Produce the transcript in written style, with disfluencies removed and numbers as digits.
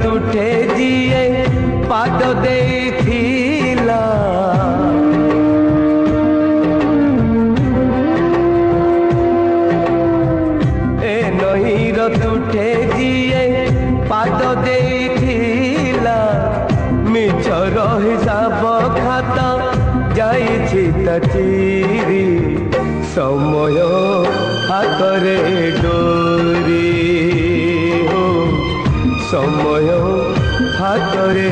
तुठे जिए पाद देथिला ए नईर तुठे जिए पाद देथिला मिछ हिसाब खाता जाइछि चिरी समय हातरे डोरी हो समय हातरे